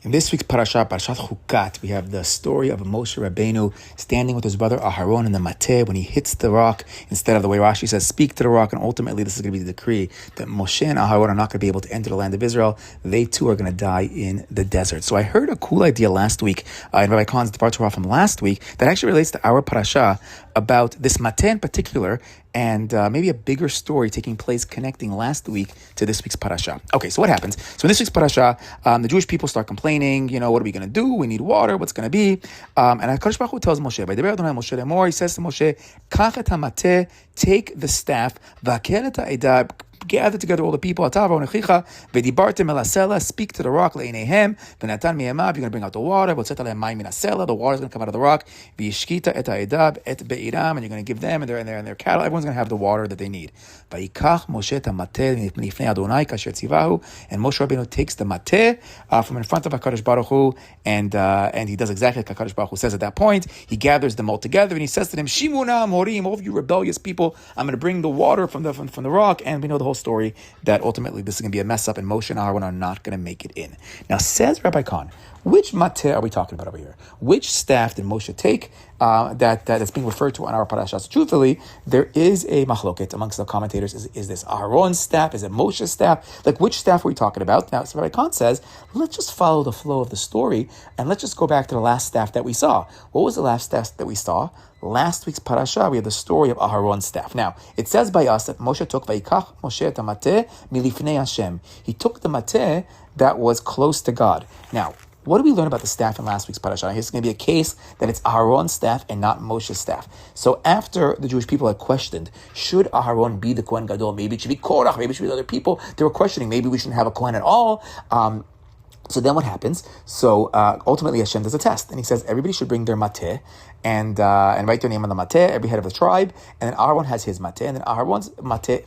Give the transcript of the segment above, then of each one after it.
In this week's parashat Hukat, we have the story of Moshe Rabbeinu standing with his brother Aharon in the Mateh when he hits the rock, instead of the way Rashi says, speak to the rock, and ultimately this is going to be the decree that Moshe and Aharon are not going to be able to enter the land of Israel. They too are going to die in the desert. So I heard a cool idea last week, in Rabbi Khan's Departure from last week, that actually relates to our parasha about this Mateh in particular, and maybe a bigger story taking place connecting last week to this week's parasha. Okay, so what happens? So in this week's parasha, the Jewish people start complaining, what are we going to do? We need water. What's going to be? And HaKadosh Baruch Hu tells Moshe, he says to Moshe, Kach et hamateh, take the staff, v'aker et ha'edah, gather together all the people, speak to the rock, you're going to bring out the water, the water is going to come out of the rock, and you're going to give them and their cattle, everyone's going to have the water that they need. And Moshe Rabbeinu takes the mateh from in front of HaKadosh Baruch Hu, and he does exactly like HaKadosh Baruch Hu says at that point. He gathers them all together and he says to them, Shimuna Morim, all of you rebellious people, I'm going to bring the water from the rock. And we know the whole story that ultimately this is going to be a mess up and Moshe and Aharon are not going to make it in. Now says Rabbi Khan, which mateh are we talking about over here? Which staff did Moshe take that's being referred to in our parasha? So truthfully, there is a machloket amongst the commentators. Is this Aharon's staff? Is it Moshe's staff? Like, which staff are we talking about? Now, so Rabbi Khan says, let's just follow the flow of the story and let's just go back to the last staff that we saw. What was the last staff that we saw? Last week's parasha, we had the story of Aharon's staff. Now, it says by us that Moshe took Vayikach Moshe et hamateh milifnei Hashem. He took the mateh that was close to God. Now, what do we learn about the staff in last week's parasha? Here's going to be a case that it's Aharon's staff and not Moshe's staff. So after the Jewish people had questioned, should Aharon be the Kohen Gadol? Maybe it should be Korach, maybe it should be other people. They were questioning, maybe we shouldn't have a Kohen at all. So then what happens? So ultimately Hashem does a test, and he says everybody should bring their mateh and write their name on the mateh, every head of the tribe, and then Aharon has his mateh, and then Aharon's mateh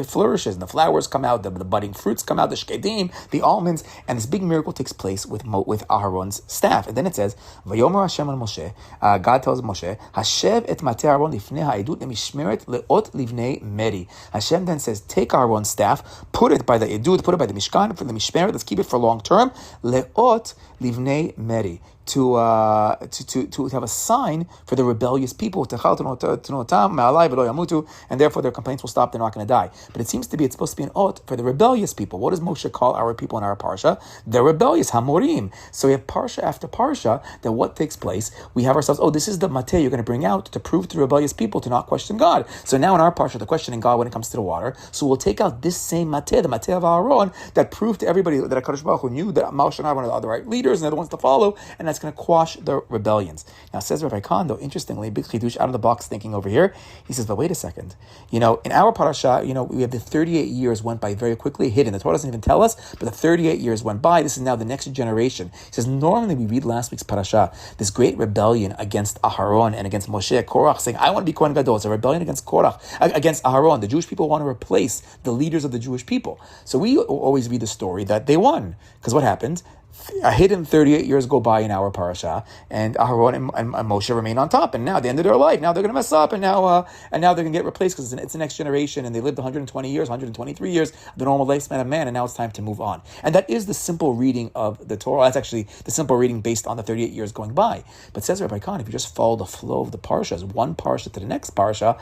flourishes, and the flowers come out, the budding fruits come out, the shkedim, the almonds, and this big miracle takes place with Aharon's staff. And then it says, Vayomer Hashem al Moshe, God tells Moshe, Hashev et mateh Aharon lifnei ha'edut lemishmeret leot livnei meri. Hashem then says, take Aharon's staff, put it by the edut, put it by the mishkan, for the mishmeret, let's keep it for long term, leot livnei meri, to have a sign for the rebellious people, and therefore their complaints will stop, they're not going to die. But it seems to be, it's supposed to be an ot for the rebellious people. What does Moshe call our people in our parsha? The rebellious, hamorim. So we have parsha after parsha, that what takes place, we have ourselves, this is the mateh you're going to bring out to prove to the rebellious people to not question God. So now in our parsha, they're questioning God when it comes to the water. So we'll take out this same mateh, the mateh of Aharon, that proved to everybody that HaKadosh Baruch Hu knew that Moshe and Aharon are the right leaders and they're the ones to follow, and that's going to quash the rebellions. Now, says Rabbi Khan, though, interestingly, big chidush, out of the box thinking over here, he says, but wait a second. In our parasha, we have the 38 years went by very quickly, hidden. The Torah doesn't even tell us, but the 38 years went by. This is now the next generation. He says, normally we read last week's parasha, this great rebellion against Aharon and against Moshe, Korach, saying, I want to be Kohen Gadol. It's a rebellion against Korach, against Aharon. The Jewish people want to replace the leaders of the Jewish people. So we always read the story that they won. Because what happened? A hidden 38 years go by in our parasha, and Aharon and Moshe remain on top. And now, at the end of their life, now they're going to mess up, and now they're going to get replaced because it's the next generation, and they lived 120 years, 123 years, the normal lifespan of man, and now it's time to move on. And that is the simple reading of the Torah. That's actually the simple reading based on the 38 years going by. But says Rabbi Khan, if you just follow the flow of the parashas, one parasha to the next parasha,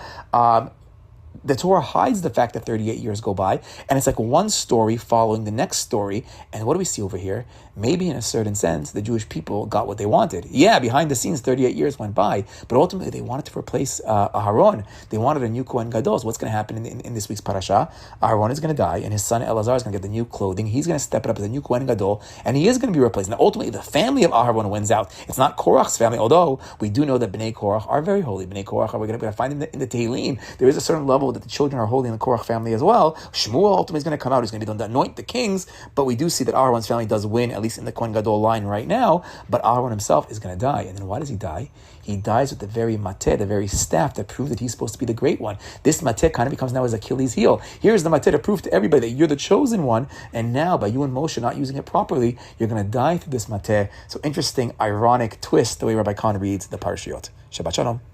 the Torah hides the fact that 38 years go by, and it's like one story following the next story. And what do we see over here? Maybe in a certain sense, the Jewish people got what they wanted. Yeah, behind the scenes, 38 years went by, but ultimately they wanted to replace Aharon. They wanted a new Kohen Gadol. So what's going to happen in this week's parasha? Aharon is going to die, and his son Elazar is going to get the new clothing. He's going to step it up as a new Kohen Gadol, and he is going to be replaced. Now, ultimately, the family of Aharon wins out. It's not Korach's family, although we do know that Bnei Korach are very holy. Bnei Korach, we're going to find in the Tehillim, there is a certain level that the children are holy in the Korach family as well. Shmuel ultimately is going to come out. He's going to be the one to anoint the kings, but we do see that Aharon's family does win, at least in the Kohen Gadol line right now, but Aharon himself is going to die. And then why does he die? He dies with the very mateh, the very staff that proved that he's supposed to be the great one. This mateh kind of becomes now his Achilles' heel. Here's the mateh to prove to everybody that you're the chosen one, and now by you and Moshe not using it properly, you're going to die through this mateh. So interesting, ironic twist, the way Rabbi Khan reads the parashiyot. Shabbat Shalom.